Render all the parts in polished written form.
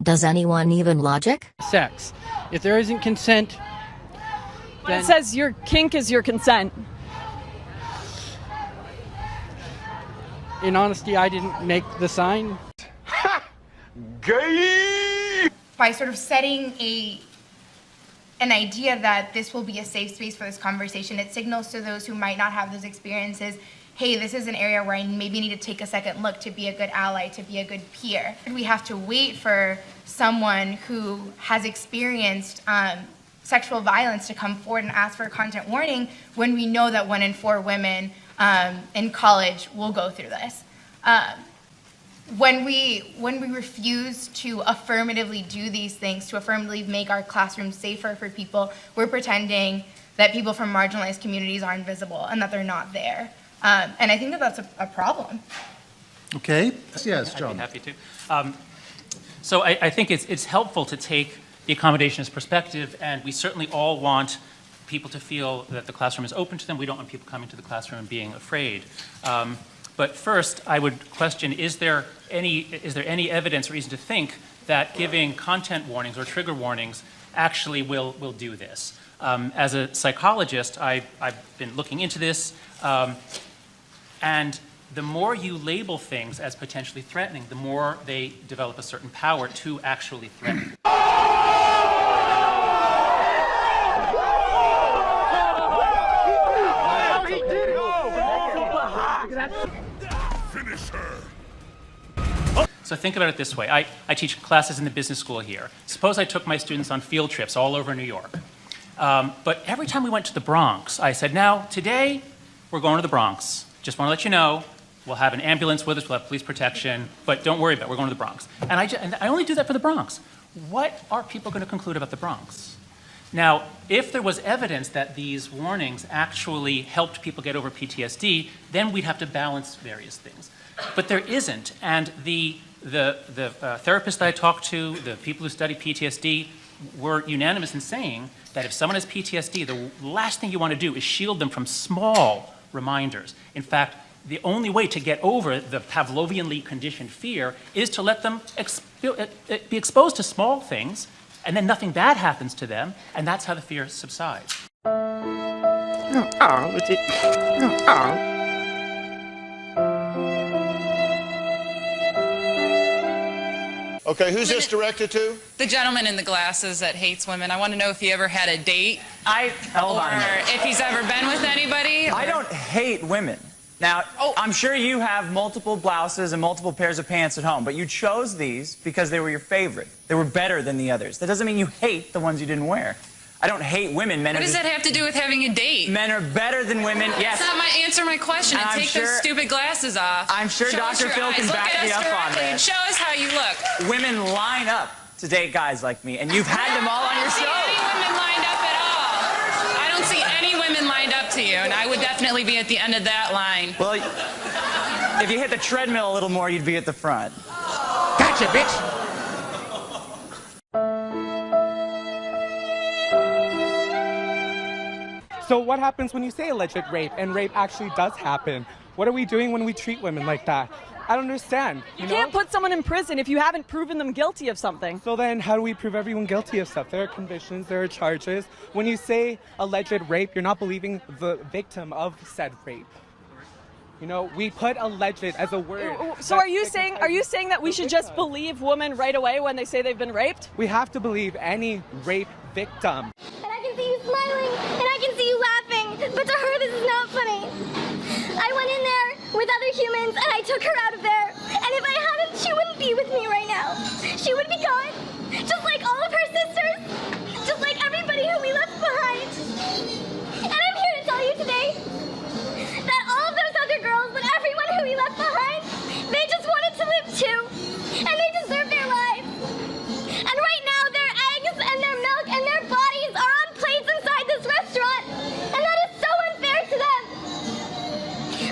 Does anyone even logic? Sex. If there isn't consent, then... It says your kink is your consent. In honesty, I didn't make the sign. Gay! By sort of setting an idea that this will be a safe space for this conversation, it signals to those who might not have those experiences, hey, this is an area where I maybe need to take a second look to be a good ally, to be a good peer. We have to wait for someone who has experienced sexual violence to come forward and ask for a content warning when we know that 1 in 4 women in college will go through this. When we refuse to affirmatively do these things, to affirmatively make our classrooms safer for people, we're pretending that people from marginalized communities are invisible and that they're not there. And I think that that's a problem. Okay. Yes, John. I'd be happy to. So I think it's helpful to take the accommodationist perspective, and we certainly all want people to feel that the classroom is open to them. We don't want people coming to the classroom and being afraid. But first, I would question, is there any evidence or reason to think that giving content warnings or trigger warnings actually will do this? As a psychologist, I've been looking into this, and the more you label things as potentially threatening, the more they develop a certain power to actually threaten. So think about it this way. I teach classes in the business school here. Suppose I took my students on field trips all over New York. But every time we went to the Bronx, I said, now, today, we're going to the Bronx. Just want to let you know, we'll have an ambulance with us, we'll have police protection, but don't worry about it, we're going to the Bronx. And I only do that for the Bronx. What are people going to conclude about the Bronx? Now, if there was evidence that these warnings actually helped people get over PTSD, then we'd have to balance various things. But there isn't, and the therapists that I talked to, the people who study PTSD, were unanimous in saying that if someone has PTSD, the last thing you want to do is shield them from small reminders. In fact, the only way to get over the Pavlovianly conditioned fear is to let them be exposed to small things, and then nothing bad happens to them, and that's how the fear subsides. Okay, who's this directed to? The gentleman in the glasses that hates women. I want to know if he ever had a date. Hold on. Or if he's ever been with anybody. I don't hate women. Now, I'm sure you have multiple blouses and multiple pairs of pants at home, but you chose these because they were your favorite. They were better than the others. That doesn't mean you hate the ones you didn't wear. I don't hate women. Men what does that have to do with having a date? Men are better than women. Yes. That's not answer my question and take those stupid glasses off. I'm sure Dr. Phil can back me up on this. Show us how you look. Women line up to date guys like me, and you've had them all on your show. I don't see any women lined up at all. I don't see any women lined up to you, and I would definitely be at the end of that line. Well, if you hit the treadmill a little more, you'd be at the front. Gotcha, bitch! So what happens when you say alleged rape and rape actually does happen? What are we doing when we treat women like that? I don't understand. You can't put someone in prison if you haven't proven them guilty of something. So then how do we prove everyone guilty of stuff? There are convictions, there are charges. When you say alleged rape, you're not believing the victim of said rape. You know, we put alleged as a word. So are you saying that we should just believe women right away when they say they've been raped? We have to believe any rape victim. And I can see you smiling, and I can see you laughing, but to her this is not funny. I went in there with other humans and I took her out of there, and if I hadn't, she wouldn't be with me right now. She would be gone, just like all of her sisters, just like everybody who we left behind. And I'm here to tell you today that all of those other girls and everyone who we left behind, they just wanted to live too, and they deserve their lives. And right now their eggs and their milk and their bodies are on plates inside this restaurant, and that is so unfair to them.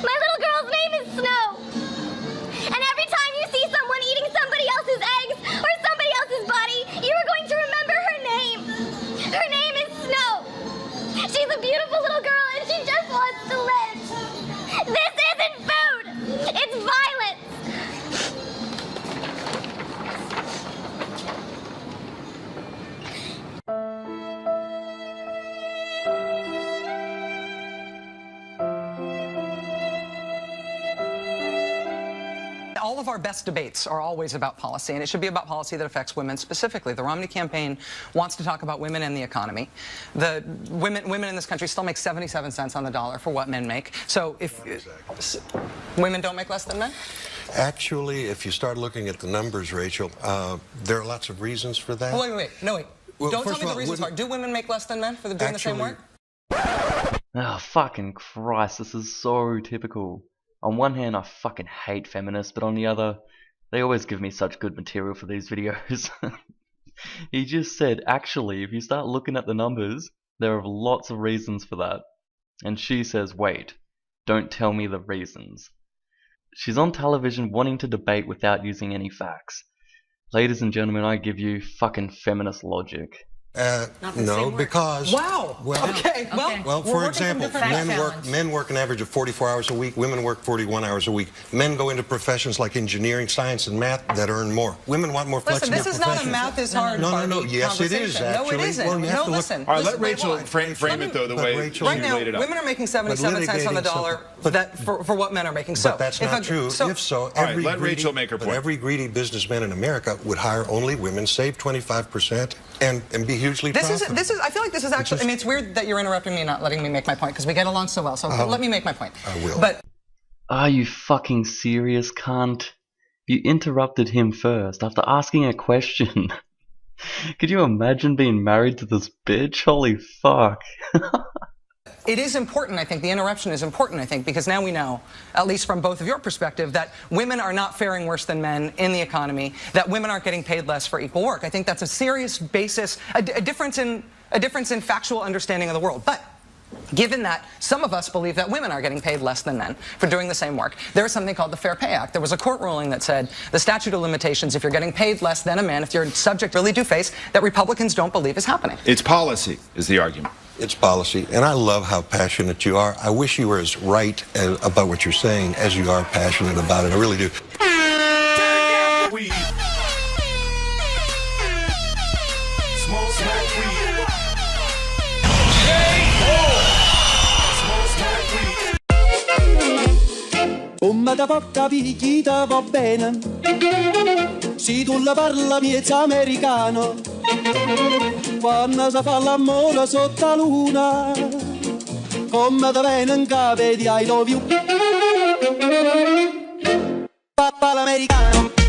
My little girl's name is Snow, and every time you see someone eating somebody else's eggs or somebody else's all of our best debates are always about policy, and it should be about policy that affects women specifically. The Romney campaign wants to talk about women and the economy. The women in this country still make 77 cents on the dollar for what men make. So if women don't make less than men? Actually, if you start looking at the numbers, Rachel, there are lots of reasons for that. Oh, wait. Well, Don't tell first me of the all, reasons are. Do women make less than men for doing the same work? Oh, fucking Christ, this is so typical. On one hand, I fucking hate feminists, but on the other, they always give me such good material for these videos. He just said, actually, if you start looking at the numbers, there are lots of reasons for that. And she says, wait, don't tell me the reasons. She's on television wanting to debate without using any facts. Ladies and gentlemen, I give you fucking feminist logic. No, because... Wow! Well, okay, well, for example, men work an average of 44 hours a week, women work 41 hours a week. Men go into professions like engineering, science, and math that earn more. Women want more flexible Listen, this is professions. not a math is hard No, yes it is, actually. No, it isn't. Well, you have to listen. All right, let Rachel frame it, though, the way you right now, laid it out. women are making 77 cents on the dollar for what men are making. But that's not true. If so, let Rachel make her point. Every greedy businessman in America would hire only women, save 25%, and be hugely profitable. I feel like this is actually, I mean, it's weird that you're interrupting me and not letting me make my point, because we get along so well, so let me make my point. I will. But Are you fucking serious, cunt? You interrupted him first after asking a question. Could you imagine being married to this bitch? Holy fuck. it is important, I think, the interruption is important, I think, because now we know, at least from both of your perspective, that women are not faring worse than men in the economy, that women aren't getting paid less for equal work. I think that's a serious basis, a difference in factual understanding of the world. But given that some of us believe that women are getting paid less than men for doing the same work, there is something called the Fair Pay Act. There was a court ruling that said the statute of limitations, if you're getting paid less than a man, if you're subject really do face, that Republicans don't believe is happening. It's policy, is the argument. It's policy, and I love how passionate you are. I wish you were as right about what you're saying as you are passionate about it. I really do. Come da porca picchita va bene, se tu la parla miezza americano, quando si fa l'amore sotto la luna, come da bene in capo di I love you, papà l'americano.